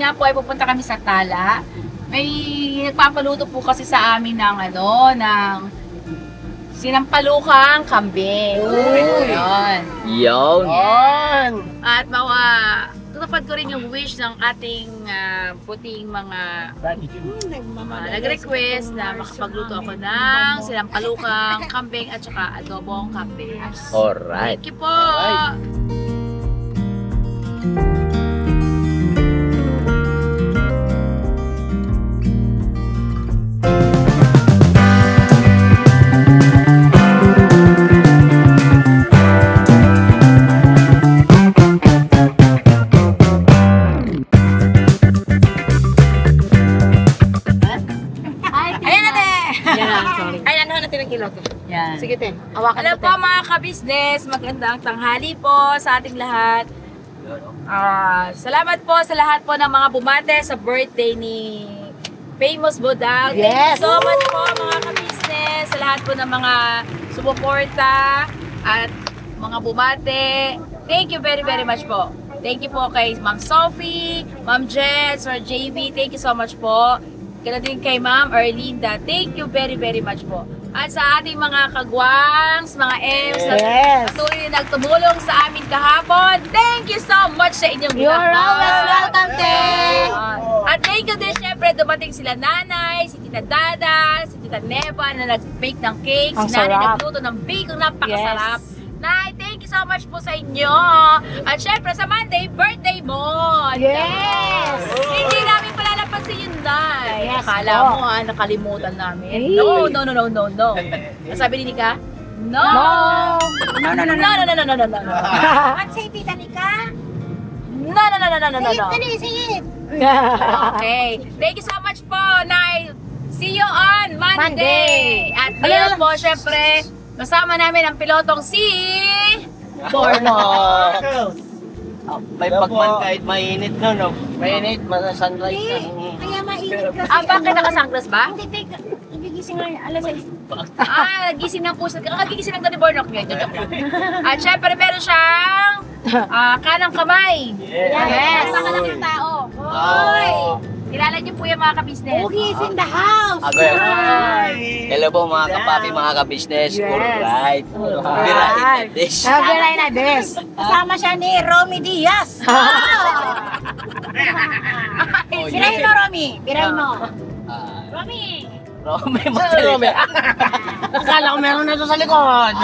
nga po ay pupunta kami sa Tala. May nagpapaluto po kasi sa amin ng ano, ng sinampalukang kambing. Yun. Yon. At tutupad ko rin yung wish ng ating puting mga nag-request na makapagluto ako ng sinampalukang kambing at saka adobong kambing. Alright. Thank you po! Yan. Sige, te. Hawakan Hello ko, po mga ka-business. Magandang tanghali po sa ating lahat. Salamat po sa lahat po ng mga bumate sa birthday ni Famous Bodag. Yes. Thank you so much po mga ka-business. Sa lahat po ng mga sumuporta at mga bumate. Thank you very much po. Thank you po kay Ma'am Sophie, Ma'am Jess, Sir JV. Thank you so much po. Kaya din kay Ma'am Erlinda. Thank you very much po. At sa ating mga kagwangs, mga M's, na patuloy na nagtumulong sa amin kahapon, thank you so much sa inyong You're always welcome, te! At thank you din, syempre, dumating sila nanay, si Tita Dada, si Tita Neva na nag-bake ng cake, si nanay nagluto ng bake, napakasarap. Nay, thank you so much po sa inyo. At syempre, sa Monday, birthday mo. Yes! Hindi namin pala napansin yun, Nay. Yes, Akala mo, nakalimutan namin. No. Sabi ni Nika? No. At say, Tita Nika? No. Say it. Okay. Thank you so much po, Nay. See you on Monday. At ngayon po, syempre, kasama namin ang pilotong si Borno. May pagman kahit mainit no. Mainit, sunrise na. Kaya mainit kasi. Bakit naka-sunglass ba? Hindi, teka. Nagigising nga yun. Alas 6. Gising ng puso. Kagigising ng Danny Bornok niya. At syempre, meron siyang kanang kamay. Yes. Nakalaki ng tao. Hoy! Kilala niyo po yung mga ka-business. He's in the house. Hello po mga kapapi, mga ka-business. Alright. Sabiray na this. Kasama siya ni Romy Diaz. Birahin mo, Romy. Birahin mo. Romy. Romy. Akala ko meron na ito sa likod.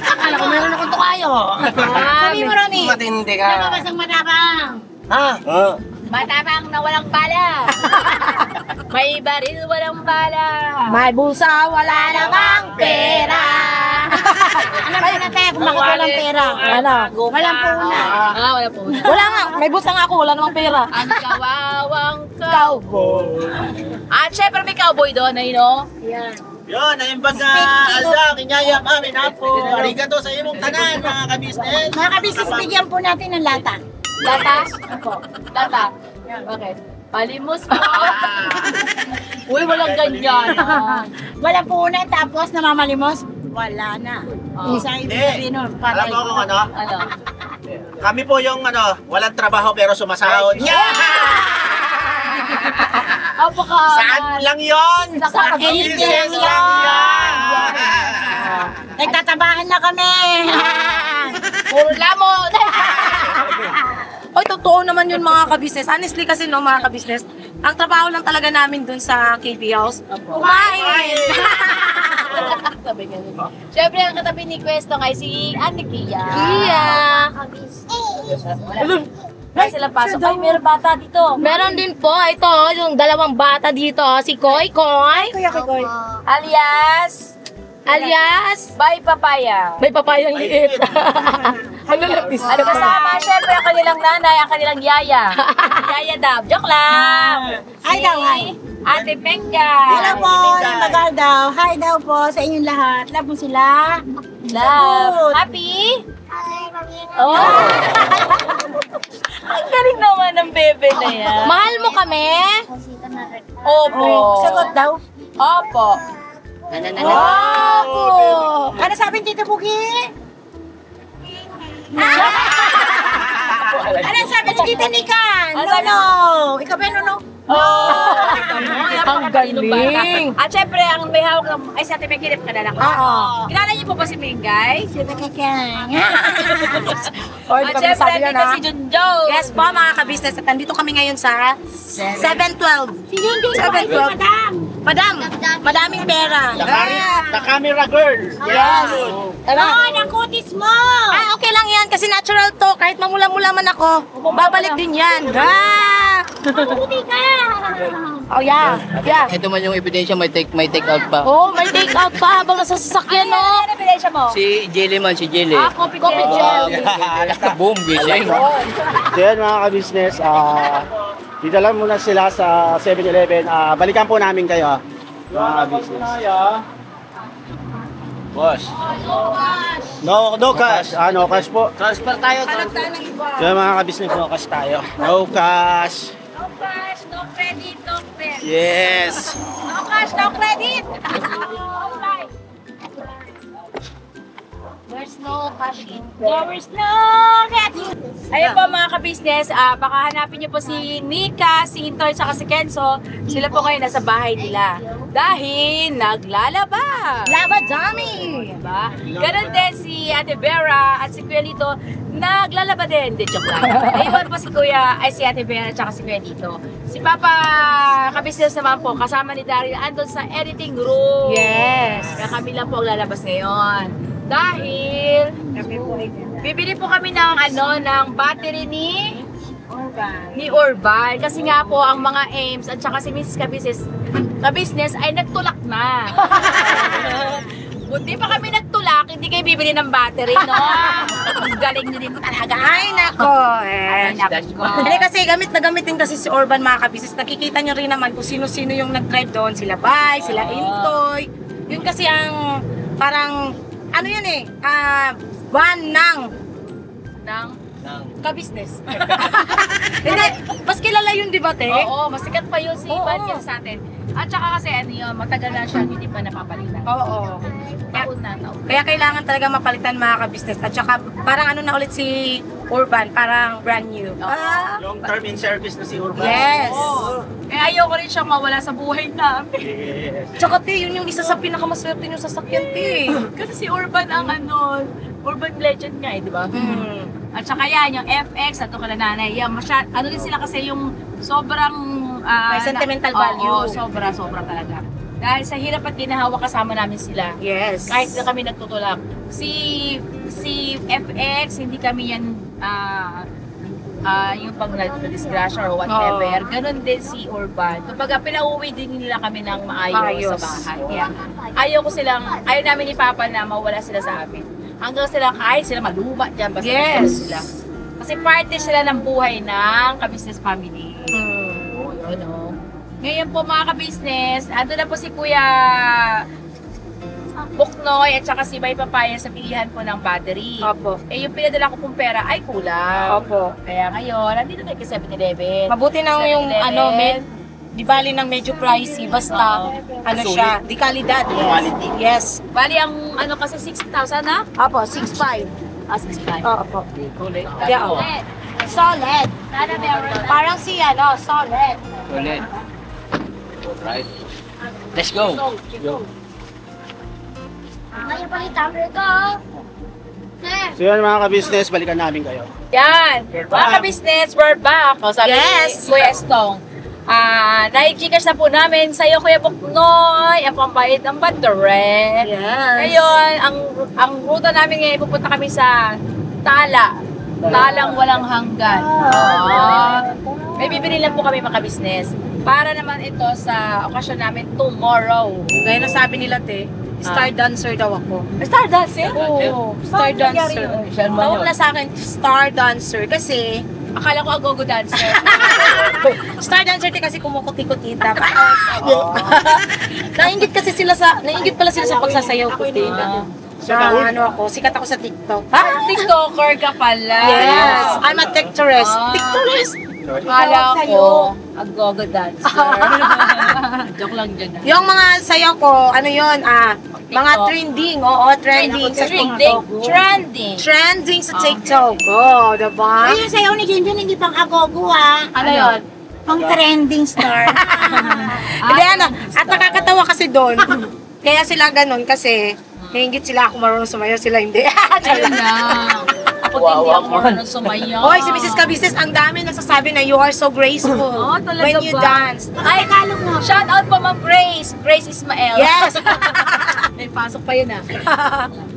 Akala ko meron akong tukayo. Sabi mo, Romy. Matindi ka. Nababasang matapang. Ha? Matapang na walang bala. May baril walang bala. May bulsa, wala namang pera. Ano ba yun natin kung bakit walang pera? Ano? Walang puna. Walang puna. Wala nga. May bulsa nga ako, wala namang pera. Ang kawawang cowboy. At syempre may cowboy doon, ay no? Yan. Yun, ayun baga, Alda, kinyayam amin po. Arigato sa imong tanan, mga ka-business. Mga kabisnes, bigyan po natin ng lata. Lata? Lata. Okay. Palimos mo. Uy, walang ganyan. Walang puna, tapos namamalimos, wala na. Isa ibig sabihin nun, patay. Alam mo kung ano? Ano? Kami po yung walang trabaho pero sumasahod. Saan lang yun? Sa business lang yan. Nagtatabahan na kami. Puro lamon. Oy, totoo naman yun mga ka-business. Honestly kasi no, mga ka-business, ang trabaho lang talaga namin dun sa KB House, kumain! Siyempre, ang katabi ni Questo ay si Ate Kia. Ay, sila pasok. Ay, meron bata dito. Meron din po, ito, yung dalawang bata dito, si Koy Koy, Kuya Koy. Alias, Bay Papaya. may papayang liit. Ano lapis? At kasama, syempre, ang kanilang nanay, ang kanilang yaya. Yaya Dab. Joke lang. Hi daw, hi. Ate Pekka. Hello po, Magal daw. Hi daw po sa inyong lahat. Love mo sila. Love. Happy? Oh. Ang galing naman ng bebe na yan. Mahal mo kami? Opo. Sagot daw. Opo. Ano sabi ni Tito Bugi? Ano sabi ni Tita Nika? No. Ikaw ba no? Ang galing. At syempre, ang may hawak ng... Ay, si Ate May Kilip, kilala ko. Oo. Kilala niyo po ba si Ming, guys? Sino ka kaya? O, hindi At pa syempre, masabi yan, dito ha? si Junjong. Yes po, mga ka-business. At nandito kami ngayon sa 712. Si Junjun, 712. Madam, madaming pera. The camera girl. Yes. Tara. ang kutis mo! Ah, okay lang yan kasi natural to. Kahit mamula-mula man ako, babalik din yan. Ah! Kuti ka! Oh, yeah. Yeah. Ito man yung ebidensya, may take out pa. Oh, may take out pa habang nasa sasakyan, no? Ano ang ebidensya mo? Si Jelly man, si Jelly. Coffee gel. Boom, gising. So yan mga ka-business, dito lang muna sila sa 7-Eleven. Balikan po namin kayo, mga ka-business. Boss. No cash. No cash po. Transfer tayo. So yan mga ka-business, no cash tayo. No cash. No cash, no credit, no credit. Yes. No cash, no credit. Alright. There's no cash in There's no credit. Ayun po mga ka-business, baka hanapin niyo po si Nika, si Intoy, saka si Kenzo. Sila po ngayon nasa bahay nila. Dahil naglalaba. Lava dummy! Diba? Ganon din si Ate Vera at si Kuya Lito, naglalaba din. Di, joke lang. Ayun po si Kuya, ay si Ate Vera at saka si Kuya Lito. Si Papa ka-business naman po, kasama ni Daryl, andun sa editing room. Yes. Kaya kami lang po ang lalabas ngayon. Dahil, bibili po kami ng ng battery ni Urban. Kasi nga po, ang mga Ames at saka si Mrs. Ka-business ay nagtulak na. Buti pa kami nagtulak, hindi kayo bibili ng battery, no? Ang galing nyo din po talaga. Ay, nako. Ay, nako. Hindi kasi gamit na gamit din kasi si Urban, mga ka-business. Nakikita nyo rin naman kung sino-sino yung nag-drive doon. Sila Bay, sila Intoy. Yun kasi ang parang, ano yun eh, van ng ka-business. Hindi, mas kilala yun, di ba, te? Oo, masikat pa yun si Oo. Van yun sa atin. At saka kasi matagal na siya, hindi pa napapalitan. Oo. Taon na. Kaya kailangan talaga mapalitan, mga ka-business. At saka parang ano na ulit si Urban, parang brand new. Long term in service na si Urban. Yes. Oo. Eh, ayoko rin siyang mawala sa buhay namin. Yes. Tsaka te, yun yung isa sa pinakamaswerte yung sasakyan, te. Kasi si Urban ang Urban legend nga eh, di ba? At saka yan, yung FX, ato ka na nanay, yan, ano din sila kasi yung sobrang... May sentimental value. Oo, sobra talaga. Dahil sa hirap at ginahawa kasama namin sila. Yes. Kahit na kami nagtutulak. Si FX, hindi kami yan yung pag na-disgrasya or whatever. Ganon din si Urban. Kapag pinauwi din nila kami ng maayos sa bahay. Kaya ayaw namin ni Papa na mawala sila sa amin. Hanggang sila kahit sila maluma dyan, basta Yes. sila. Kasi parte sila ng buhay ng ka-business family. Ngayon po mga ka-business, ando na po si Kuya Buknoy at saka si May Papaya sa pilihan po ng battery. Opo. Eh yung pinadala ko pong pera ay kulang. Opo. Kaya ngayon, nandito tayo kay 7-Eleven. Mabuti na yung 7-Eleven. di bali ng medyo pricey, basta siya, di kalidad. Quality. Yes. Bali ang kasi 6,000 na? Opo, 6.5. 6,500. Opo. Kulit. Yeah, oh. Solid. Sana meron. Parang si solid. Kulit. Alright. Let's go. Ngayon palitan ko. So yan mga ka-business, balikan namin kayo. Yan. Mga ka-business, we're back. O, sabi Yes. ni Kuya Estong. Nai-gcash na po namin sa'yo, Kuya Buknoy, ang pambayad ng battery. Yes. Ngayon, ang ruta namin ngayon, pupunta kami sa Tala. Talang walang hanggan. May bibili lang po kami mga business. Para naman ito sa okasyon namin tomorrow. Gaya na sabi nila, te, star dancer daw ako. Star dancing? Oo, star dancer. Tawag na sa akin, star dancer. Kasi, Akala ko agogo dancer. star dancer te kasi kumukuti-kuti. Nainggit kasi nainggit pala sila sa pagsasayaw ko, te. Sikat ako sa TikTok. TikToker ka pala. Yes, I'm a TikTokerist. TikTokerist. Akala ko agogo dancer. Joke lang dyan. Yung mga sayaw ko, Mga trending, oo, trending sa TikTok. Trending sa TikTok. Oh, diba? Ay, yung sayaw ni Junjun, hindi pang agogo Ano yun? Pang trending star. Hindi, ano, at nakakatawa kasi doon. Kaya sila ganun kasi hingit sila ako marunong sumayaw, sila hindi. Ayun na. Ako din hindi ako marunong sumayaw. Hoy, si Mrs. Kabisnes, ang dami nagsasabi na you are so graceful Oo, talaga when you ba? dance. Ay, Tagalog mo. Shout out po, Ma'am Grace. Grace Ismael. Yes! May pasok pa yun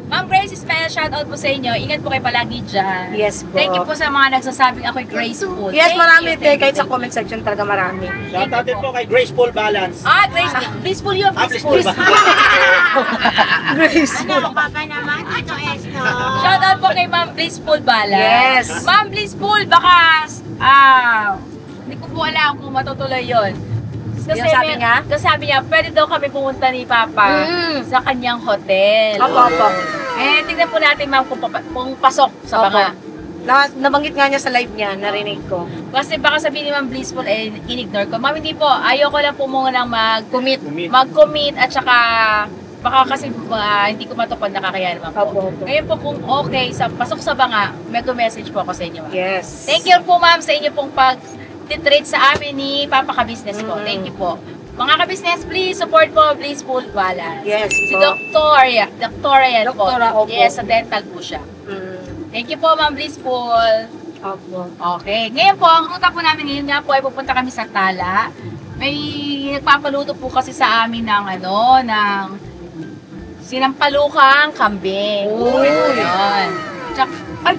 Ma'am Grace Ismael, shout out po sa inyo. Ingat po kayo palagi dyan. Yes po. Thank you po sa mga nagsasabing ako'y graceful. Yes, Thank marami you, te. thank Kahit you, sa comment section talaga marami. Shoutout din po kay Graceful Balance. Grace, blissful yun, blissful. Blissful ba? Ano, baka naman, Tito Esto. Shout out po kay Ma'am Blissful Bala. Yes. Ma'am Blissful, baka, hindi ko po alam kung matutuloy yun. Yung sabi niya? Kasi sabi niya, pwede daw kami pumunta ni Papa sa kanyang hotel. Opo. Eh, tingnan po natin ma'am kung pasok sa banga. Nabanggit nga niya sa live niya, narinig ko. Kasi baka sabihin ni Ma'am Blissful, in-ignore ko. Ma'am, hindi po. Ayoko lang po muna mag-commit. Commit. Mag-commit at saka baka kasi hindi ko matupad na kakayanan ma'am po. Opo. Ngayon po kung okay, pasok sa banga, mag-message po ako sa inyo. Ma'am. Yes. Thank you po ma'am sa inyo pong pag-treat sa amin ni Papa Ka-Business po. Thank you po. Mga ka-business, please support po Blissful Balance. Yes Si po. Doctoria po. Doktora, opo. Yes, sa dental po siya. Thank you po, Ma'am Blissful. Opo. Okay. Ngayon po, ang ruta po namin ngayon nga po ay pupunta kami sa Tala. May nagpapaluto po kasi sa amin ng sinampalukang kambing. Uy. Ayun. Tsaka, ay,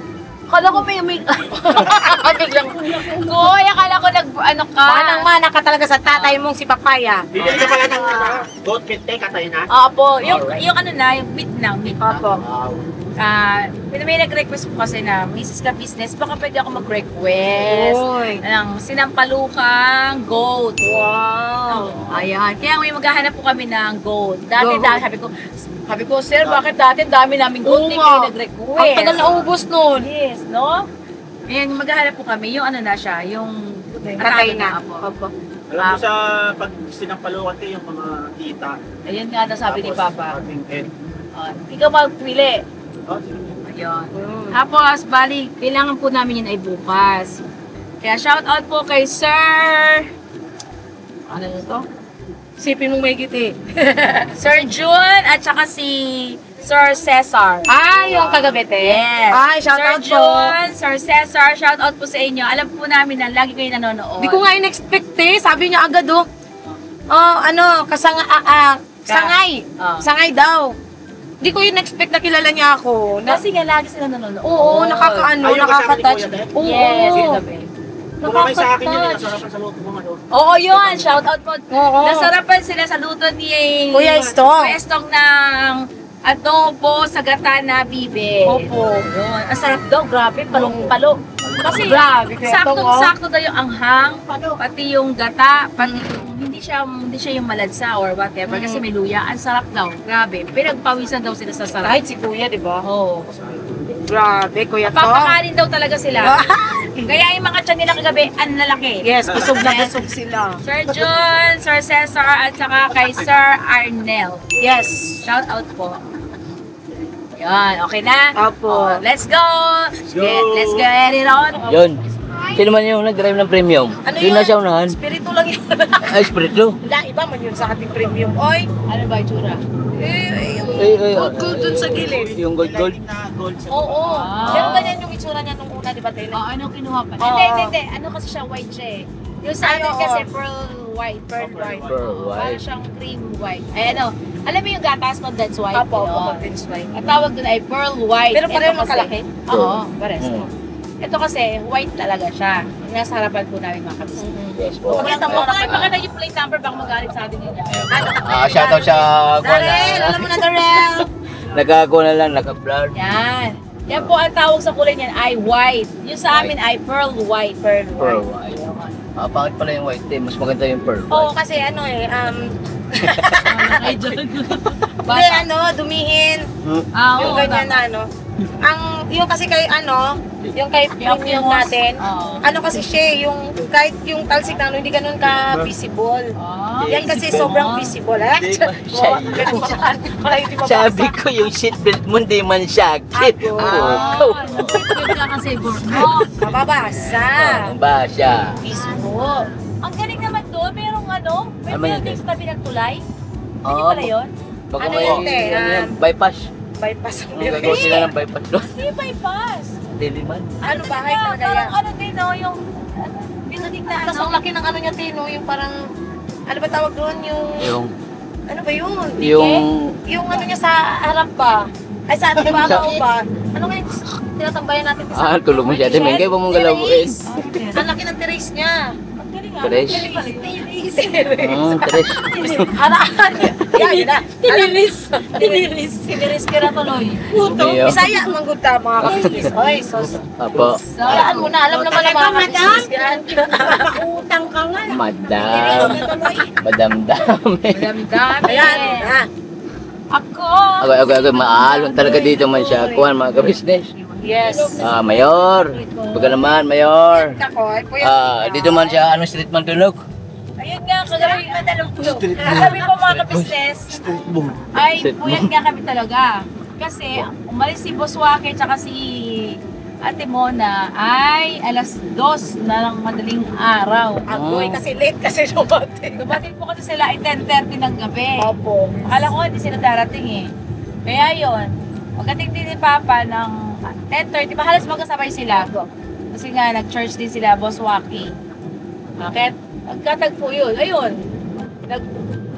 akala ko may biglang, Goy, akala ko ka. Manang-mana ka talaga sa tatay mong si Papaya. Bibili ka pala ng goat meat tank, katay na. Opo, yung meat na. Opo. May nag-request po kasi na Mrs. Ka-Business, baka pwede ako mag-request Uy. ng sinampalukang goat. Wow. Ayan. Kaya may maghahanap po kami ng goat. Dati, Goat. sabi ko, sir, bakit dati dami naming goat? Hindi kayo nag-request. Ang tagal na ubos nun. Yes, no? Ayan, maghahanap po kami. Yung yung Katay na. Apo. Alam mo sa pag sinampalukan yung mga tita. Ayun nga sabi ni Tapos, Papa. ating head. Ikaw magpili. Oh, sige. Ayun. Tapos, bali, kailangan po namin yun ay bukas. Kaya shout out po kay Sir... Ano yun to? Sipin mong may giti. Sir June at saka si Sir Cesar. Yung kagabi te. Yes. Ay, shout Sir out po. June, Sir Cesar, shout out po sa inyo. Alam po namin na lagi kayo nanonood. Di ko nga in-expect eh. Sabi niya agad sangay. Sangay daw. Di ko in-expect na kilala niya ako. Kasi nga lagi sila nanonood. Oo, Ayun, nakaka-touch. kasama ni Kuya Ted? Oo. Yes, yung gabi. Kumamay sa akin yun, nasarapan sa loob mo ano. Oo, yun. Shout out po. Oo. Nasarapan sila sa luto ni Kuya Estong. Kuya Estong ng adobo sa gata na bibe. Opo. Yun. Ang sarap daw. Grabe. Palong-palo. Kasi Grabe, Kuya Estong, sakto daw yung anghang, pati yung gata, pati yung hindi siya yung maladsa or whatever kasi may luya. Ang sarap daw. Grabe. Pinagpawisan daw sila sa sarap. Kahit si Kuya, di ba? Oo. Grabe, Kuya to. Papakanin daw talaga sila. Kaya yung mga tiyan nila kagabi, ang lalaki. Yes, busog na busog sila. Sir John, Sir Cesar, at saka kay Sir Arnel. Yes. Shout out po. Yan, okay na? Opo. Let's go! Let's get it on. Yun. Sino man yung nag-drive ng premium? Ano Yun yun? na siya unahan. Spirito lang yun. Ay, spirito. Hindi, iba man yun sa ating premium. Oy, Ano ba yung tsura? yung gold dun sa gilid. Yung gold. Na gold sa Oo. Ah. Pero ganyan yung itsura niya nung una, di ba, Taylor? Ano kinuha pa? Oo. Hindi. Ano kasi siya white siya eh. Yung sa amin Oo. kasi pearl white. Pearl white. Pearl Oo, white. Parang siyang cream white. Ay ano, alam mo yung gatas condensed white? Opo, Yun. condense white. Ang tawag doon ay pearl white. Pero pareho Ito kasi- makalaki? Oo, pares. Mm. Ito kasi, white talaga siya. Nasa harapan po namin mga kabisnes. Yes po. Pakita mo, pakita yung plate number, baka magalit sa atin yun. Shoutout sa Darrell, alam mo na, Darrell. Nagagawa na lang, naka-blur. Yan. Yan po ang tawag sa kulay niyan ay white. Yung sa amin ay pearl white. Pearl white. Pangit pala yung white eh. Mas maganda yung pearl Oo, white. kasi ano eh, Ay, John. hindi, dumihin. Ah, Yung oo, ganyan na, yung kasi kay yung kay premium natin, ano kasi siya, yung kahit yung talsik na hindi ganun ka visible. Yan kasi sobrang visible. Sabi ko yung seatbelt mo hindi man sakit. Seatbelt ka kasi, Borno. Mababasa. Basya. Mismo. Ang galing naman doon, merong may Ano yan, building sa tabi ng tulay. Hindi Oo. pala yun? Baka Ano may yun, te? bypass. Bypass ang Gagawa sila ng bypass doon. Hindi bypass. Diliman. Ano bahay Kaya, talaga parang yan? din, yung building na Tapos ang laki ng niya, Tino, yung parang, ano ba tawag doon? Yung, ano ba yun? Yung niya sa harap ba? Ay, sa ating bago ba? Ano nga yung tinatambayan natin? Tulog mo siya. Tingin kayo pa mong galaw eh. Ang laki ng terrace niya. Ang galing nga. Tres. Tres. Haraan. Yan na. Tiniris ka na tuloy. Umiyo. Bisaya, mangguta mga kapatid. Oy, sos. Apo. Haraan mo na. Alam naman ng mga kapatid yan. Utang ka nga. Madam. Madam-dami. Dami. Ayan na. Ako. Ako, maalon talaga dito man siya. Kuhan mga ka-business. Yes. Mayor. Baga naman, Mayor. Kakoy. Dito man siya, ano street man tulog? Ayun nga, kagabi po mga ka-business. Ay, puyat nga kami talaga. Kasi umalis si Boss Wake tsaka si Ate Mona ay alas 2 na lang madaling araw. Agoy kasi late kasi dumating. Dumating po kasi sila ay 10:30 ng gabi. Opo. Akala ko hindi sila darating eh. Kaya yun, pagdating din ni Papa ng 10:30, halos magkasabay sila. Kasi nga, nag-church din sila, Boss Waki. Kaya nagkatagpo yun. Ayun,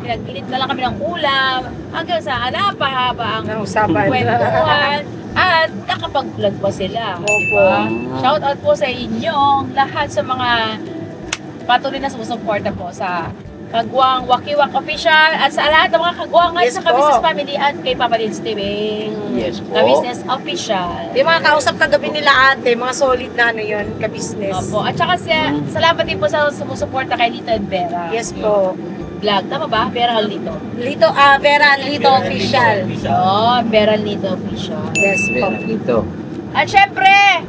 pinag-init na lang kami ng ulam hanggang sa napahaba ang Nausapan. kwentuhan. At nakapag-vlog pa sila. Opo. Diba? Shout out po sa inyong lahat sa mga patuloy na sumusuporta po sa Kagwang Wakiwak Official at sa lahat ng mga kagwangan Yes sa po. Ka-Business Family at kay Papa Lins TV. Yes po. Ka-Business Official. Yung mga kausap kagabi nila ate, mga solid na yun, ka-business. Opo. At saka salamat din po sa sumusuporta kay Lito and Vera. Yes po. Vlog. Tama ba? Vera Lito. Vera Lito Official. Vera Lito Official. Yes po. Dito. At syempre,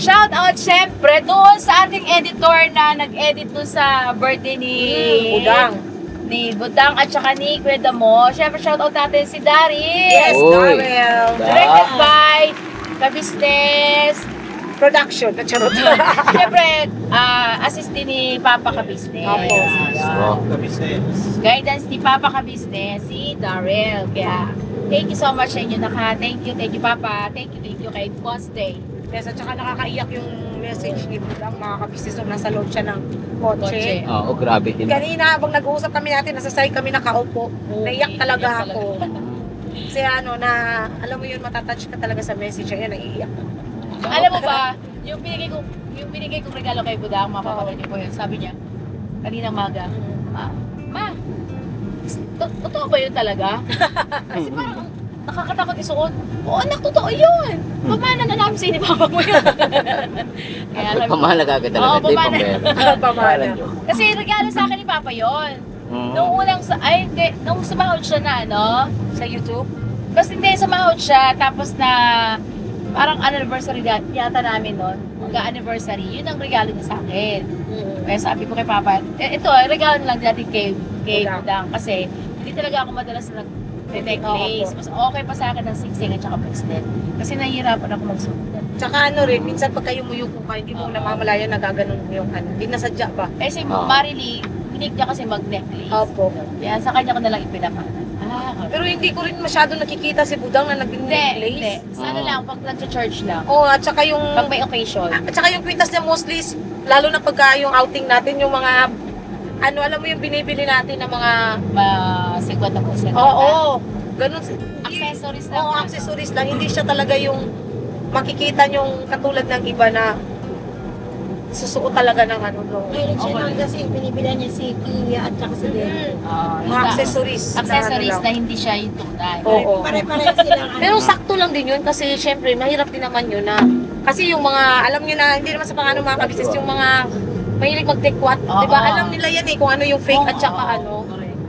shout out syempre doon sa ating editor na nag-edit doon sa birthday ni Budang. Ni Budang at saka ni Kuya Damo. Syempre shout out natin si Daryl. Yes, Uy. Darrell. Directed by Ka-Business. Production. Charot. Syempre, assist din ni Papa Ka-Business. Opo. Guidance ni Papa Ka-Business, si Daryl. Kaya, thank you so much sa inyo Thank you Papa. Thank you kay Boss Day. Yes, at saka nakakaiyak yung message ni Budang, mga ka-business nung nasa loob siya ng kotse. Oo, grabe din. Kanina, habang nag-uusap kami natin, nasa side kami nakaupo. Naiyak talaga ako. Kasi alam mo yun, matatouch ka talaga sa message. Ayan, naiiyak. Alam mo ba, yung binigay kong regalo kay Budang, mapapanood niyo po yun. Sabi niya, kaninang maga, Ma, totoo ba yun talaga? Kasi parang nakakatakot isuot. Oo anak, totoo yun. Pamana na namin sa inyo, Papa mo yun. Kaya alam mo, Pamana ka talaga. Oo, Di pamana. pambera. Pamana. kasi regalo sa akin ni Papa yun. Nung nung sumahod siya na Sa YouTube? Kasi hindi, sumahod siya, tapos na parang anniversary yata namin nun. Mag-anniversary, yun ang regalo niya sa akin. Kaya sabi ko kay Papa, ito, regalo na lang natin kay Budang. Kasi hindi talaga ako madalas nag-necklace. Mas okay pa sa akin ng singsing at saka bracelet. Kasi nahihirapan ako magsuot. Tsaka minsan pag kayo muyuko ka, hindi mo namamalayan na gaganon mo yung Hindi nasadya ba? Eh si Marily, hinig niya kasi mag-necklace. Opo. Kaya sa kanya ko na lang ipinapana. Pero hindi ko rin masyado nakikita si Budang na Hindi. nag-necklace. Sana lang, pag nag-church lang. Oo, at saka yung... Pag may occasion. At saka yung kwintas niya mostly, lalo na pagka yung outing natin, yung mga... alam mo yung binibili natin ng mga... 50%. Oo, ganun. Accessories lang. Oo, accessories lang. Hindi siya talaga yung makikita yung katulad ng iba na susuot talaga ng Meron siya lang kasi binibilan niya si Kia at saka si Den. mga accessories. Accessories ano na lang. hindi siya yung tunay. Oo. Pare-pareho silang Pero sakto lang din yun kasi syempre mahirap din naman yun na kasi yung mga alam nyo na hindi naman sa pangano mga kabisnes yung mga mahilig mag-dekwat, Oo. di ba? Alam nila yan eh kung ano yung fake at saka Oo. ano.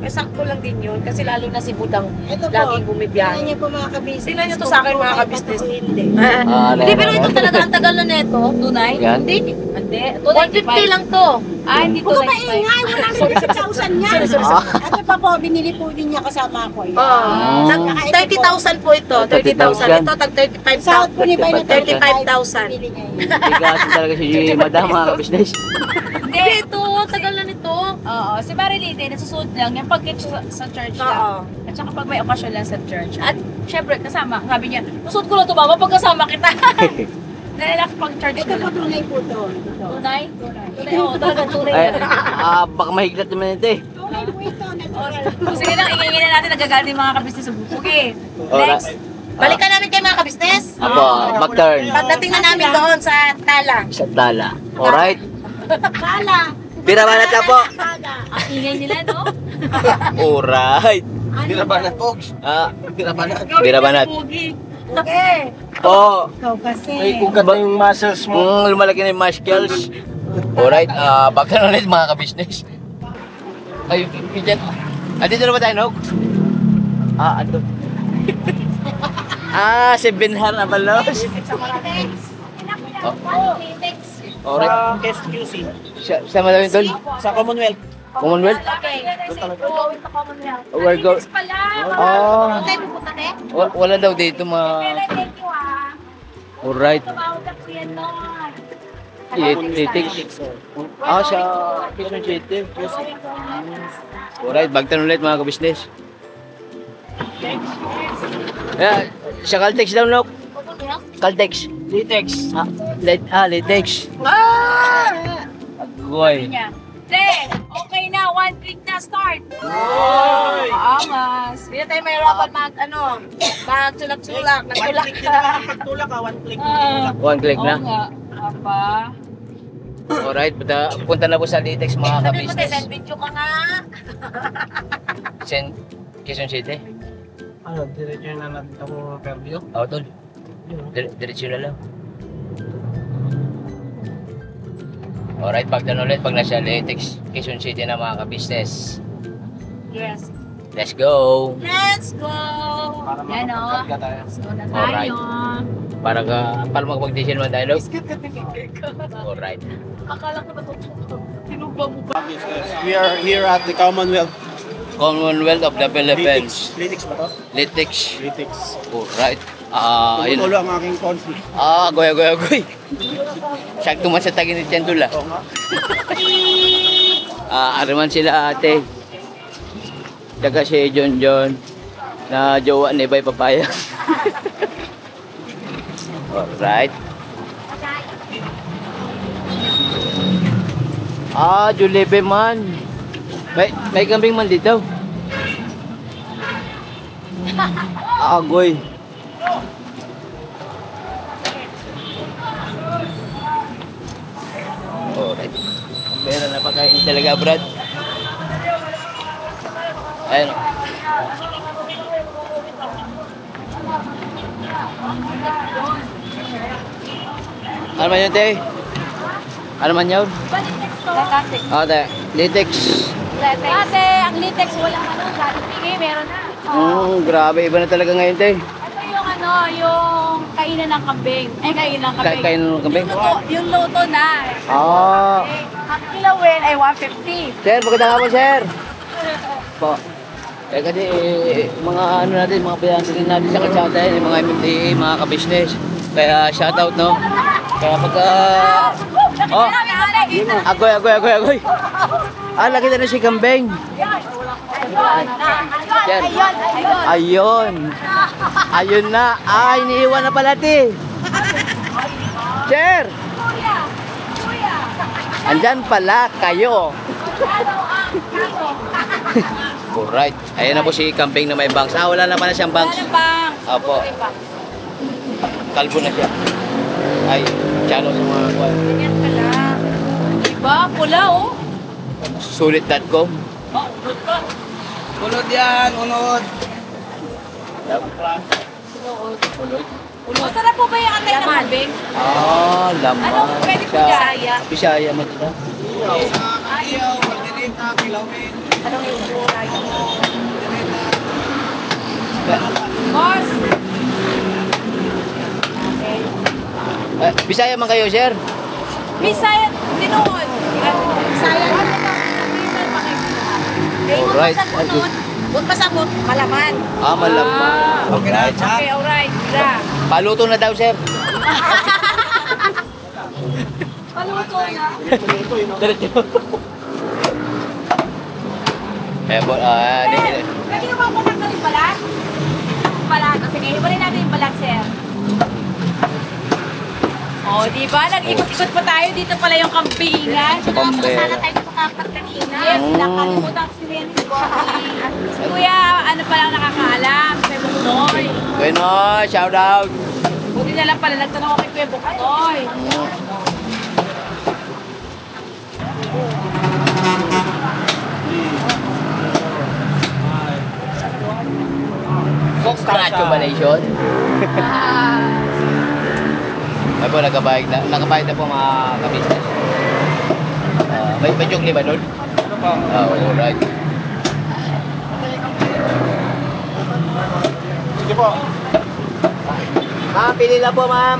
sakto lang din yun. Kasi lalo na si Budang Ito po. laging bumibiyahe. Tingnan niyo po mga kabisnes. Tingnan niyo to sa akin mga kabisnes. Hindi. Hindi, pero ito talaga ang tagal na neto. Tunay? Yan. Hindi. Hindi. 150 lang to. Ah, hindi Huwag ka 295. maingay, 150,000 yan. Ito pa po, binili po din niya kasama ko. Yan. Oh, Saka ito po, 30,000 po ito. 30,000. Ito, tag Sahod po ni Bay na 35,000. Binili niya yun. Bigasin talaga si Madam mga kabisnes. Hindi, ito. Tagal na nito. Oo, si Marilite, nasusuot lang yung pag-get sa church Oo. lang. At saka pag may okasyon lang sa church. At syempre, kasama, sabi niya, nasusuot ko lang ito mama pag kasama kita. Dahil pag church Ito ko po lang. tunay po to. Tunay? Tunay, oo, talaga tunay Ay, yan. baka mahiglat naman ito eh. Tunay po ito. Natural. Sige lang, ingingin na natin, nagagalit yung mga kabisnes sa buko. Okay, next. Balikan namin kayo mga kabisnes. Ako, back-turn. Pagdating na namin doon sa Tala. Sa tala. Alright. Kala. Birabanat na po. Kala. Ang ingay nila, no? Alright. Birabanat, folks. Birabanat. Birabanat. Okay. Po. Ikaw kasi. May ugat na yung muscles mo. Lumalaki na yung muscles. Alright, back-turn ulit mga kabisnes. Ay, dyan. Dito na ba tayo, Nog? Ano? 7 na balos. Alright. SQC. Sa malamin doon? Sa Commonwealth. Commonwealth? Okay, let's go into Commonwealth. We're go. Pala. Ah, Pupunta na wala daw dito Thank you, ah. Alright. Tumawag na po yan noon. Titix. Sa Quezon City. Alright, bagtan ulit mga kabisnes. Sa Caltex daw, Nok. Caltex. Litex. Litex. Agoy. Niya. Then, okay na, 1 click na, start. Angas. Hindi na tayo mahirapan magtulak-tulak. Nagtulak ka. Pagtulak ka, 1 click. One click Oo na. nga. Apa. Alright, punta na po sa Litex mga Sabi mo tayo, kabisnes. send video ka nga. Quezon City. Ano, diretso na natin ako Fairview. Tol. Diretso na lang. Alright, bagtan ulit pag nasa Litex, Quezon City na mga kabisnes. Yes. Let's go! Let's go. Para Yan o. makapagka tayo. So na Alright. tayo. Para magpag-decision naman tayo, Log. Alright. Akala ko natututo. Tinubang mo ba? We are here at the Commonwealth. Commonwealth of the Philippines. Litex ba to? Litex. Litex. Alright. Ayun. Tumutulo ang aking consul. Goy. Sakto man sa taginit yan tula. Oo nga. Araman sila ate. Tsaka si John na jowa ni Bay Papaya. Alright. Julepe man. May kambing man dito. Agoy. Alright. Meron na pagkain talaga, Brad. Ayun. Ano man yun, te? Ano man yun? Latex. Te. Litex. Kasi ang latex walang ano, Jollibee, meron na. Grabe. Iba na talaga ngayon, te. Ito yung ano, yung kainan ng kambing. Kainan ng kambing. Kain ng kambing? Yung luto na. Ang kilawin ay 150. Sir, magandang hapon, sir. Po. Kasi mga ano natin, mga bayansin natin sa kalsada, yung mga MMDA, mga kabisnes. Kaya shoutout, no? Kaya pagka... Agoy. Laki na si kambing. Sir. Ayun na. Iniiwan na pala, ti. Sir. Andyan pala kayo. Alright. Ayan na po si kambing na may bangs. Wala na pala siyang bangs. Bang. Opo. Kalbo na siya. Ay, chano sa mga kwan. Ganyan pala. Diba? Pula, oh. Sulit.com. Unod yan, unod. Masarap po ba yung atay ng kambing? Laman. Ano, pwede po Siya- Bisaya? Bisaya mo ito. Ayaw, maldirit na, kilawin. Anong iuulay? Boss! Bisaya man kayo, sir? Bisaya, tinuod. Bisaya. Alright. But pasabot, malaman. Malaman. Alright. Okay, alright. Gra. Paluto na daw, sir. Paluto na. Diretso. Po, Pwede naman po nagkaling balat? Balat. O sige, hibalin natin yung balat, sir. O, di ba? Nag-ikot-ikot pa tayo. Dito pala yung kambingan. Pambera. Tayo nakakapat kanina. Yes, nakalimutan ko si Lenny. Si Kuya, ano palang nakakaalam? Kuya Buknoy. Bueno, shout out. Buti na lang pala, nagtanong ako kay Kuya Buknoy. Congratulations. Ay po, nakabayad na po mga kabisnes. May joke ba doon? Alright. Sige po. Ma'am, pili lang po, ma'am.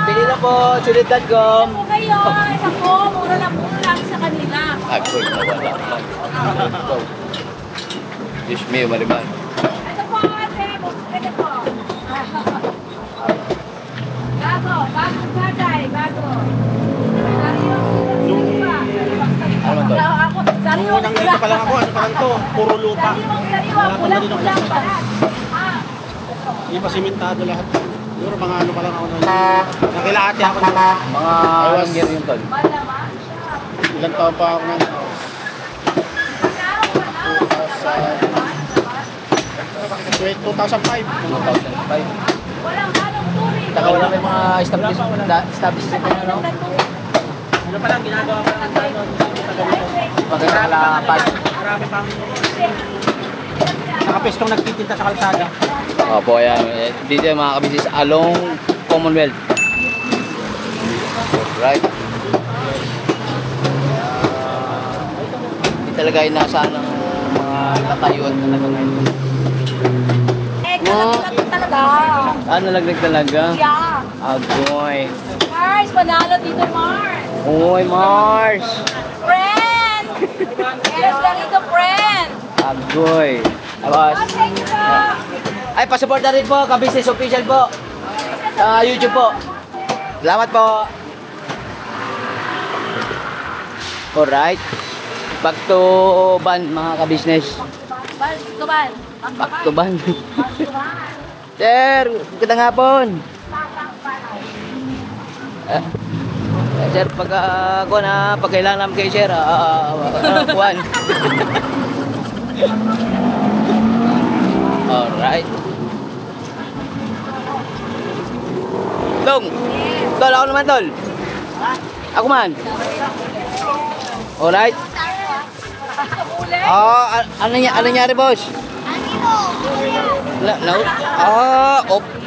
Pili lang po, sulit.com. Ano kayo? Isa ko, mura lang sa kanila. Agkoy, nawala. Diyos mio, maliban. Ito po, ate. Ito po. Bagong bagay, bago. Ano to? Nung unang dito pa lang ako, ano pa lang to? Puro lupa. Sariwa, pulang-pulang pala. Hindi pa simentado lahat. Siguro mga ano pa lang ako nun. Nakilaati ako nun. Mga anong year yun, tol? Malaman. Ilang taon pa ako nun. 2005. 2005. Walang halong tubig. Taka wala may mga establishment na ano? Ano pa lang, ginagawa ko lang tayo. Pagkakalapad. Marami pang nakapestong nagtitinta sa kalsada. Opo, ayan. Dito yung mga kabisis along Commonwealth. Right. Hindi talaga inaasahan ng mga katayuan talaga ngayon. Kalat talaga. Nalaglag talaga? Yeah. Agoy. Mars, panalo dito, Mars. Uy, Mars! Friend! Yes, ganito, friend. Agoy. Tapos, Thank you po. ay, pasupport na rin po, Kabisnes Official po. Sa YouTube po. Salamat po. Alright. Back to ban, mga kabisnes. Tuban. Back to ban. Sir, magandang hapon. Sir, pag kailangan namin kayo, sir, kuhan. Alright. Tol, ako naman, tol. Ako man. Alright. Ano nangyari, boss?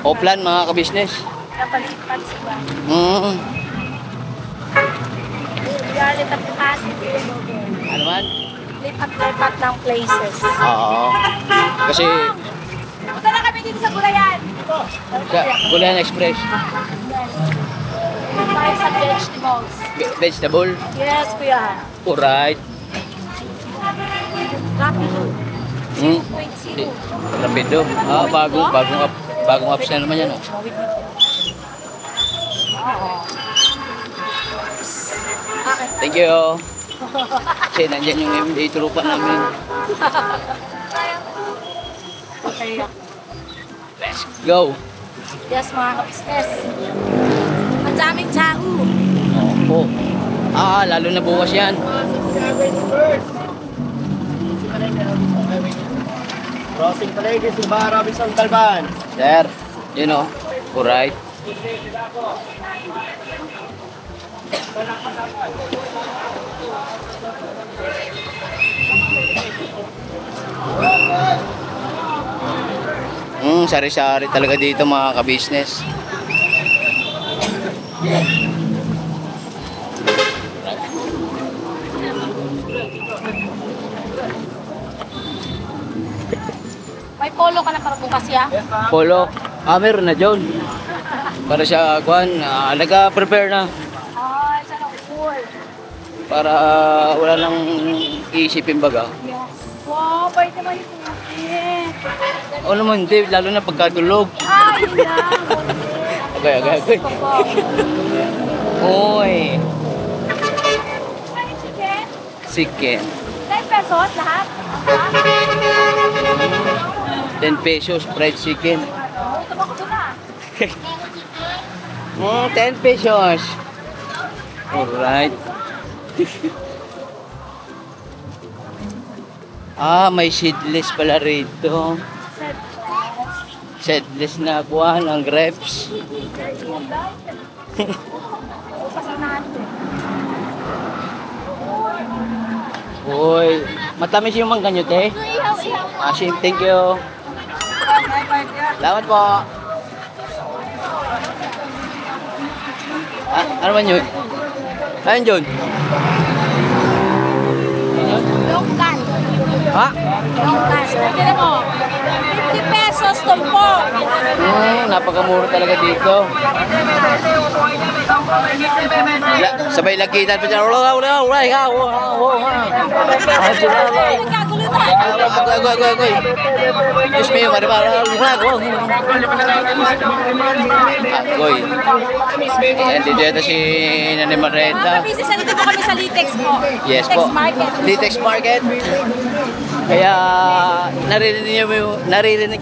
Offline mga kabisnes. Napalipat sila. Lipat Ano man? lipat ng places. Oo. Kasi Punta na kami dito sa Gulayan. sa Gulayan Express, Tayo sa vegetables. vegetable. Yes, kuya. Alright. Rapido. Hmm. Rapido. Bagong apps na naman yan. Thank you. Kasi nandyan yung MD trupa namin. Okay. Let's go. Yes, mga kabisnes. Ang daming tao. Opo. Lalo na bukas yan. Crossing Palengke, Silvara, Bisang Talban. Sir, you know, alright. Sari-sari talaga dito mga kabisnes. Polo ka na para bukas ya. Polo. Meron na John. Para siya, kuhan, nag-prepare na. Ay, sana cool. Para wala nang iisipin baga. Yes. Wow, bait naman ito. O naman, hindi. Lalo na pagkatulog. Ay, yun lang. Okay. Uy. Ay, chicken. Chicken. 10 pesos lahat. 10 pesos, fried chicken. Tama ko doon na. 10 pesos. Alright. May seedless pala rito. Seedless na kuha ng grapes. Uy, matamis yung mangga nyo, te. Asim, thank you. Salamat po. Ano man yun? Ayun yun. Longkan. Ha? Longkan. Tignan mo. 50 pesos tumpo. Napakamura talaga dito. Sabay lagitan pa dyan. Agoy. Diyos me, maribara. Agoy. Ayan, dito yata si Nanay Mareta. Busy, salito po kami sa Litex po. Yes Litex po. Market. Litex Market. Kaya naririnig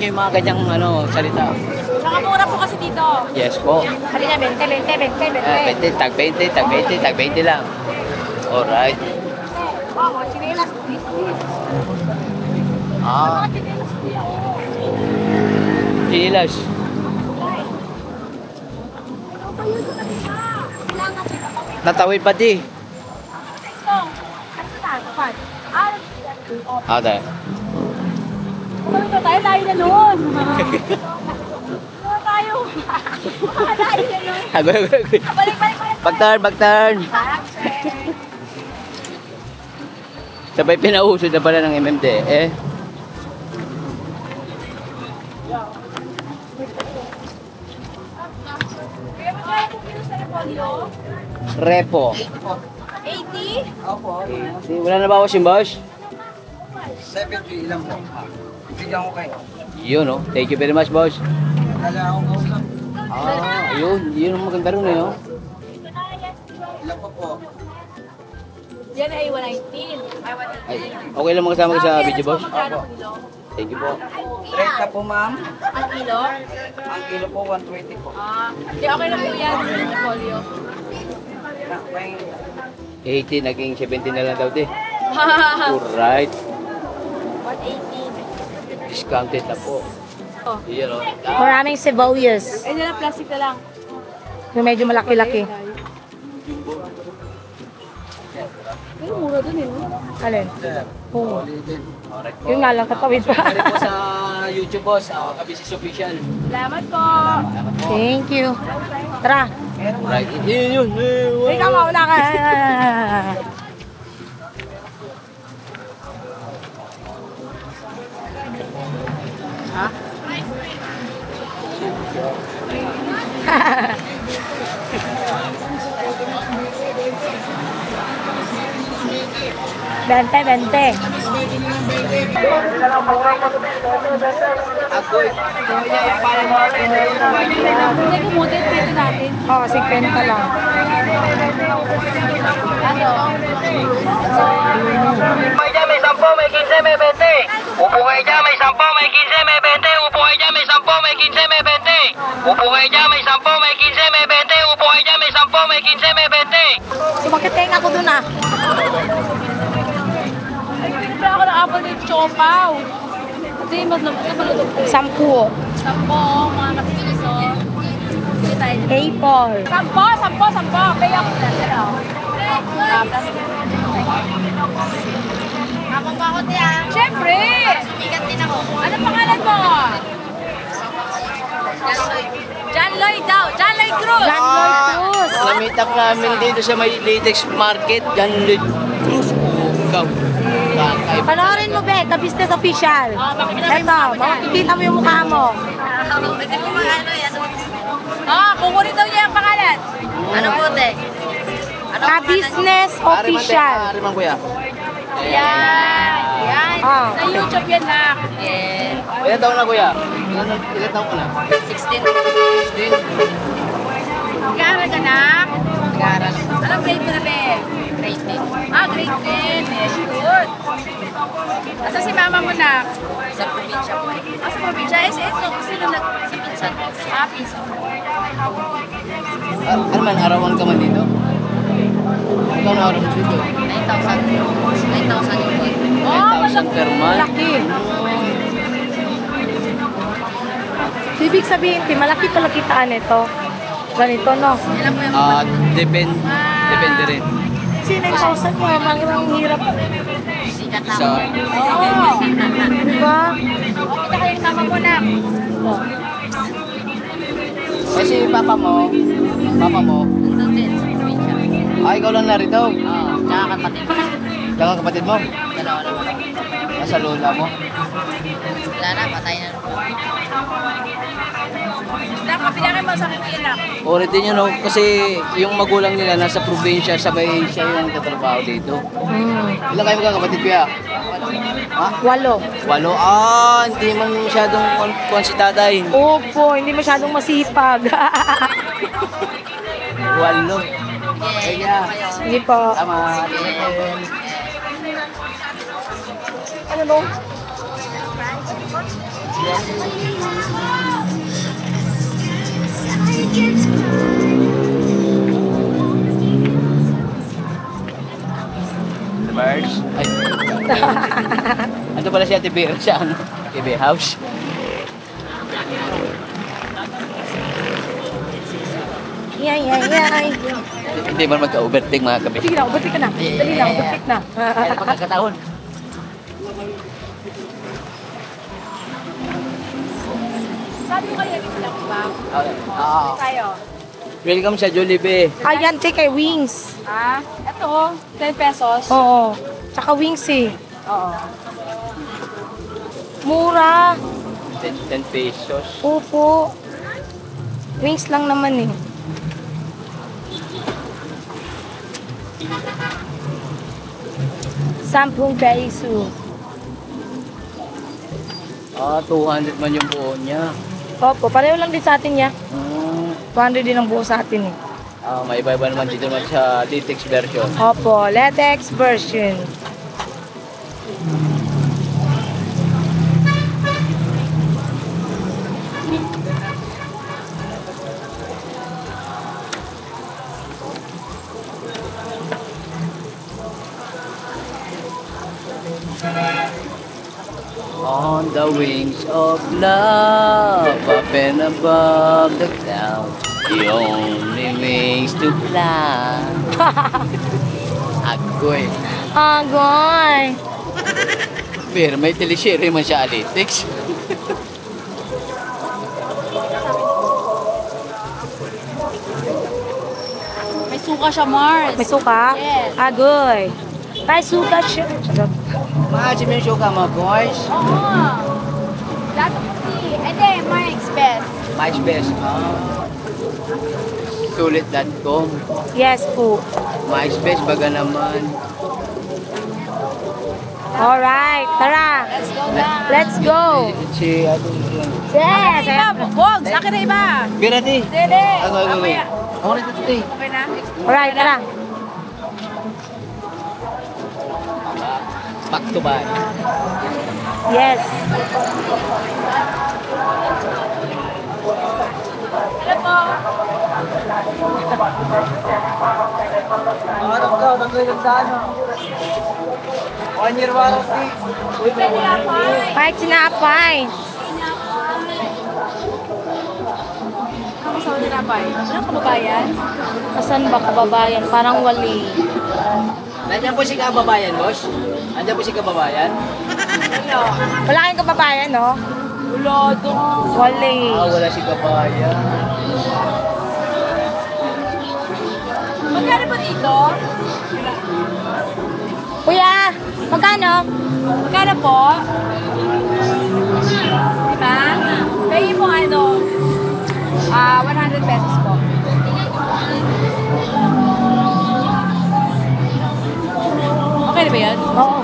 niyo yung mga ganyang salita. Nakamura po kasi dito. Yes po. Halina, 20. 20, tag 20 lang. Alright. Oh, chinelas. Chilas. Natawid pa di. Tayo. Tayo na nun. Tayo. Tayo na nun. Agoy. Balik. Bagturn. Sabay pinausod na pala ng MMD eh. Repo. 80? Wala na bawas yung boss? 70 ilang po. Bigyan ko kayo. Yun oh. Thank you very much boss. Wala akong kausap. Yun ang maganda rin eh oh. Ilang pa po. Yan ay 119. Ay, okay lang makasama ka sa video boss? Opo. Thank you po. 30 po ma'am. Ang kilo? Ang kilo po 120 po. Hindi, okay na po yan. Polio. May 80 naging 70 na lang daw di. Alright. 180. Discounted na po. Oh. Yun oh. Maraming sibuyas. Ay, na plastic na lang. Yung medyo malaki-laki. Pero mura dun eh. Alin? Oo. Yun nga lang, katawid pa. Pwede po sa YouTube boss. Kabisis Official. Salamat po. Thank you. Tara. Right. Yun. Ikaw mauna ka. Bente. Agoy. Hindi kumutin dito natin. Oo, 50 lang. Ano? Upo kayo dyan, may 10, may 15, may 20. Upo kayo dyan, may 10, may 15, may 20. Upo kayo dyan, may 10, may 15, may 20. Upo kayo dyan, may 10, may 15, may 20. Upo kayo dyan, may 10, may 15, may 20. Sumakit ako dun ah. Ay, pinipila ako ng apple with chopaw. Kasi malutog po. 10. 10, mga kapitilis o. Sige tayo. Apple. 10. Pay ako na. Pero, plastic. Ako ba ako tiya? Siyempre! Ikat din ako. Ano pangalan mo? John Lloyd daw. John Lloyd Cruz. John Lloyd Cruz. Namitak namin dito sa may Litex Market. Ganun Cruz. ikaw. Kakaiba. Panoorin mo, Be, ka-business official. Eto, makikita mo yung mukha mo. Kukunin daw niya ang pangalan. Ano po, te? Ka-business official. Ari man kuya. Yan. Yan. Ah. Sa YouTube yan na. Ilan taon na kuya? Ilan taon ka na? 16. 16? Nag-aaral ka na? Nag-aaral. Anong grade mo na, Be? Grade 10. Grade 10. Yes, good. Asa si mama mo na? Sa probinsya po. Sa probinsya? Ito. Sino nag... Si Pinsan. Pinsan. Ano man, arawan ka man dito? Ikaw na arawan dito? 9,000 yung buwan. 9,000 per month? Malaki. Ibig sabihin, Tim, malaki pala kitaan ito. Ganito, no? Ilan po yung Depende rin. Kasi 9,000 mo, ang hirap. sikat na? Sa, Diba? Kita kayo ng mama mo na. kasi papa mo, Nandun din sa probinsya. ikaw lang narito. Oo, tsaka kapatid. Tsaka kapatid mo, Dalawa naman. nasa lola mo. Wala na, patay na. Kapilangan mo sa akin na. Ulit din yun, no? Kasi yung magulang nila nasa probinsya, sabay siya yung tatrabaho dito. Ilan kayo magkakapatid kuya? Ha? 8. 8? Hindi man masyadong kuwan si tatay. Opo, hindi masyadong masipag. 8. Kaya, Hindi po. tama. Ano no? Mars. Ay. Ando pala si Ate Vera sa ano? TV House. Yay, yay, yay. Hindi man magka-overtake mga kabit. Sige na, ubutik ka na. Dali na, ubutik na. Kaya pagkakataon. Sabi ko kayo, bilang ba? Tayo. Welcome sa Jollibee. Ayan, te, kay Wings. Ito, 10 pesos. Oo. Tsaka Wings eh. Oo. Mura. 10 pesos. Opo. Wings lang naman eh. Sampung peso. 200 man yung buo niya. Opo, pareho lang din sa atin niya. 200 din ang buo sa atin eh. May iba-iba naman dito naman sa latex version. Opo, latex version. On the wings of love, up and above the clouds, the only wings to fly. Agoy. Agoy. Pero may teleserye man siya Alitex. May suka siya, Mars. May suka? Yes. Agoy. May suka siya. Maasim yung suka mga boys. Oo. Lahat of tea. And then, Mike's best. Mike's best. Sulit.com. Yes po. Mike's best baga naman. Alright, tara. Let's go na. Let's go. Si ano yun? Yes. Bogs, akin na iba. Birati. Dede. Ako. Mamaya. Ako na ito. Okay na? Alright, tara. Back to back. Yes. Hello po. Ano ka? Nagkalang sa ano? 1 year warranty. Pwede nga po. Kahit sinapay. Ako sa kanila pa. Ano kababayan? Asan ba kababayan? Parang wali. Nandiyan po si kababayan, boss? Nandiyan po si kababayan? Wala kayong kababayan, no? Wala doon. Wali. Wala si kababayan. Magkano ba dito? Kuya, Magkano? Magkano po? Diba? Pay mo 100 pesos po. Okay na ba yan? Oo.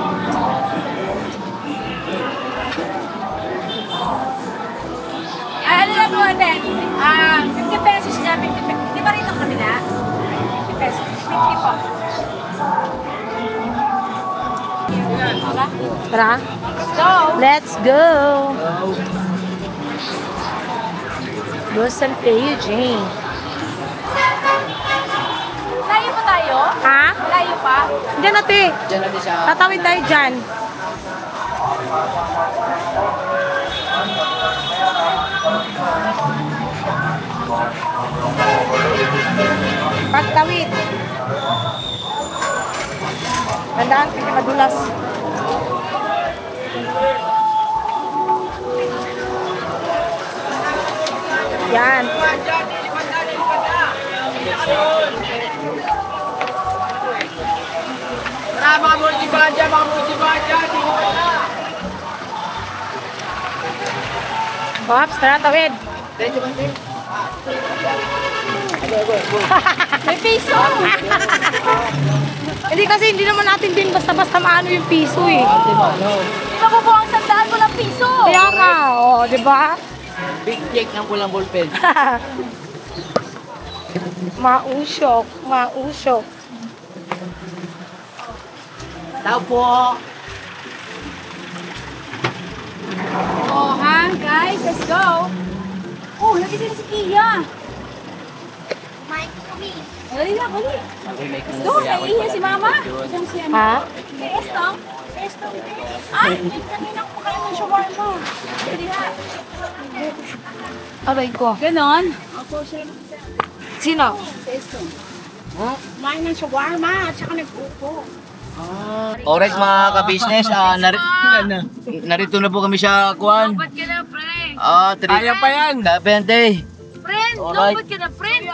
Ano lang po natin? 50 pesos na, 50 pesos. Di ba rito kami na? 50 pesos. 50 po. Tara. Let's go! Let's go! Go San Pedro, Jane. Layo pa tayo? Ha? Layo pa? Diyan natin. Diyan natin sa... Tatawid tayo dyan. Pagtawid. Tandaan, kasi madulas. Yan. Mga multiban dyan, mga multiban dyan. Pops, tara tawid. May piso! Hindi kasi hindi naman natin din basta-basta maano yung piso eh. Di ba po ang sandaan ko ng piso? Kaya nga, oh, di ba? Big check ng pulang ballpen. Mausok, mausok. Tao po! Oh, ha? Guys, let's go! Oh, lagi sila si Kia! Dali na, dali. Let's go, naiiya si Mama. Siyang si ano? Ha? Si Estong. Si Estong. Ay, kanina ko kayo ng shawarma. Dali na. Aray ko. Ganon. Sino? Si Estong. Kumain ng shawarma at saka nag-upo. Alright mga ka-business, narito na po kami sa Kuan. Lobat ka na, pre. Kaya pa yan. Kapente. Friend, Alright. lobat ka na, friend.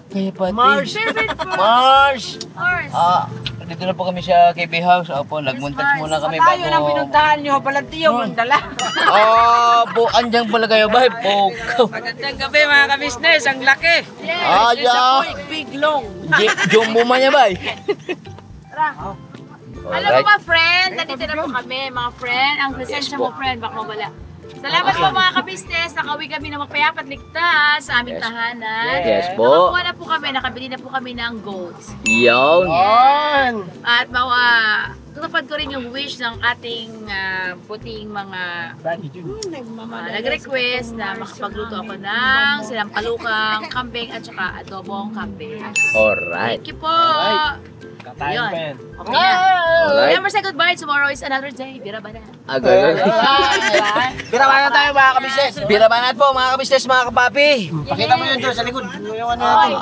Kaya pati. Favorite po. Mars! Mars. Dito na po kami sa KB House. Opo, nagmuntas muna kami bago. Tayo nang pinuntahan nyo, palantiyo mong dala. Andyan pala kayo ba? Magandang gabi mga ka-business, ang laki. Yan. Big long. Jumbo man niya ba? Alam mo ba, friend? Nandito na po kami, mga friend. Ang presensya mo, friend, baka mawala. Salamat po mga ka-business. Nakauwi kami ng mapayap at ligtas sa aming tahanan. Yes po. Nakakuha na po kami, nakabili na po kami ng goats. Yon. At tutupad ko rin yung wish ng ating puting mga nag-request na makapagluto ako ng sinampalukang kambing at saka adobong kambing. Alright. Thank you po! Yun. Okay na. Alright. Never say goodbye. Tomorrow is another day. Bira ba na? Agad. Birabanan tayo mga kabisnes. Birabanan po mga ka-business, mga kapapi. Pakita mo yun doon sa likod. Yung ano natin.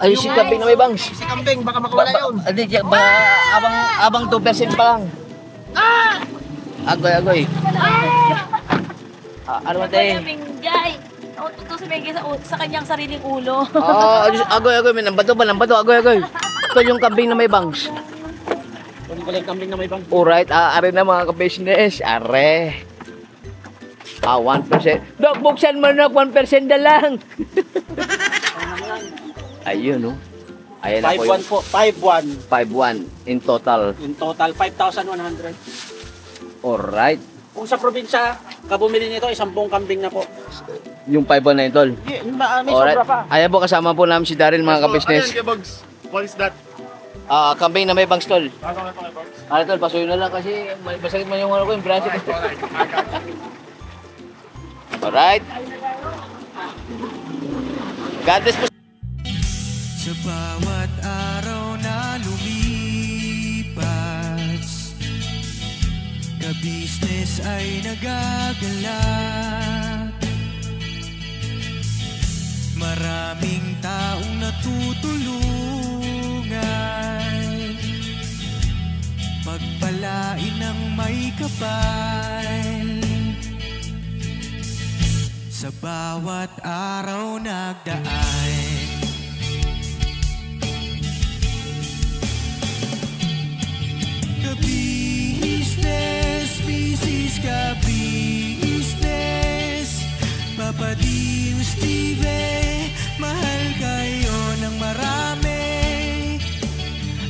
Ay, si Kambing na may bangs. Si kambing, baka makawala yun. Abang 2% pa lang. Agoy. Ano ba tayo? Binggay. Ito si Benggay sa kanyang sariling ulo. Agoy. May nambato. Agoy. Ito yung kambing na may bangs. Kunin ko lang yung kambing na may bang. Alright, are na mga ka-business. Are. 1%. Dok, buksan mo na 1% na lang. Ayun, no? Ayan na po 5-1 po. 5-1. 5-1 in total. In total, 5,100. Alright. Kung sa probinsya, kabumili nito, 10 kambing na po. Yung 5-1 na yun, tol. May Alright. sobra pa. Ayan po, kasama po namin si Daryl, mga ka-business. What is that? Kambing na may bangs, tol. Ano, tol, pasuyo na lang kasi masakit man yung ano ko, yung branch ko. Alright. God bless po. Sa bawat araw na lumipas, ka-business ay nagagalak. Maraming taong natutulungan, pagpalain ng may kapal. Sa bawat araw nagdaan, kabihis Din Steve, mahal kayo ng marami.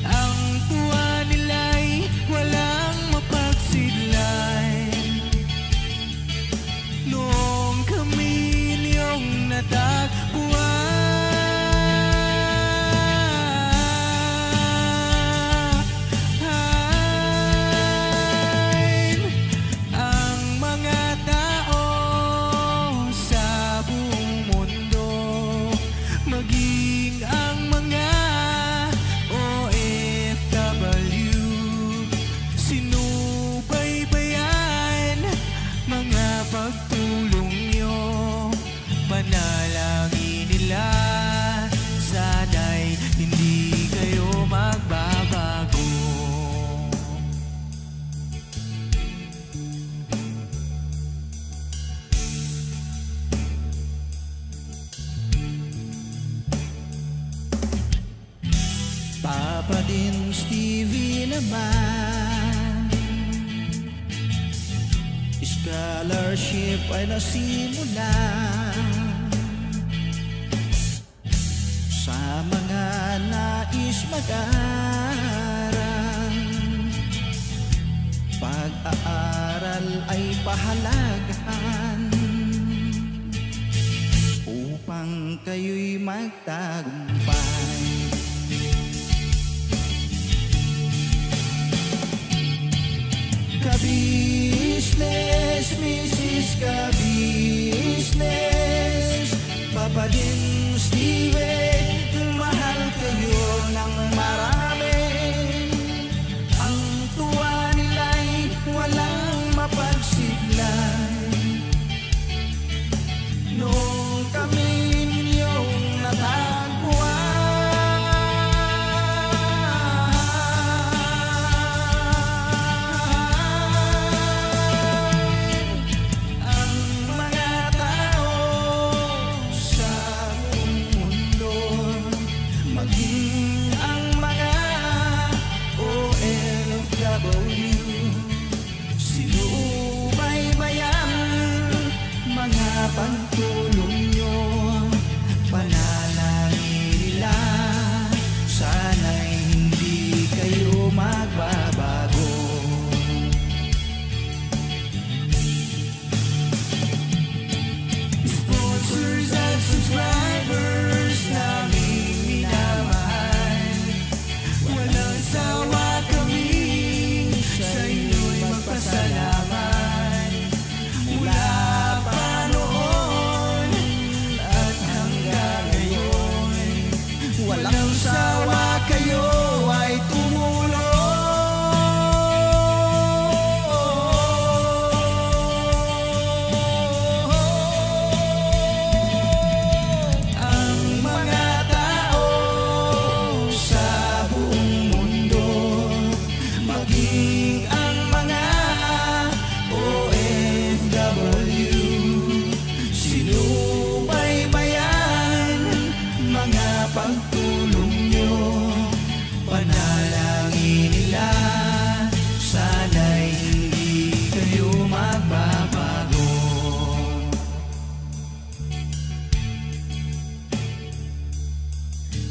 Ang tuwa nila'y walang mapagsidlay. Noong kami niyong natagpuan. Ang mga tao sa buong mundo, maging ang mga OFW, sinubaybayan mga pagtulong nyo. Panalangin nila, sana'y hindi kayo magbabago. Papa Din Stevie naman, scholarship ay nasimula sa mga nais mag-aral. Pag-aaral ay pahalagahan upang kayo'y magtagumpay. Ka-business, Mrs. Ka-business, Papa Din Steve, mahal kayo ng marami. Ang tuwa nila'y walang mapagsidlay. Noong kami ninyong natagpuan. Pagtulong nyo, panalangin nila, sana'y hindi kayo magbabago. Sponsors at subscribers naming minamahal, walang sawa kami sa inyo'y magpasalamat. Mula pa noon at hanggang ngayon, walang sawa kayo ay tumulong. Ang mga tao sa buong mundo, maging ang mga OFW, sinubaybayan mga pagtulong nyo. Panalangin nila, sana'y hindi kayo magbabago.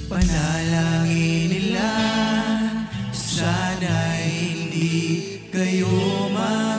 Panalangin nila, sana'y hindi kayo magbabago.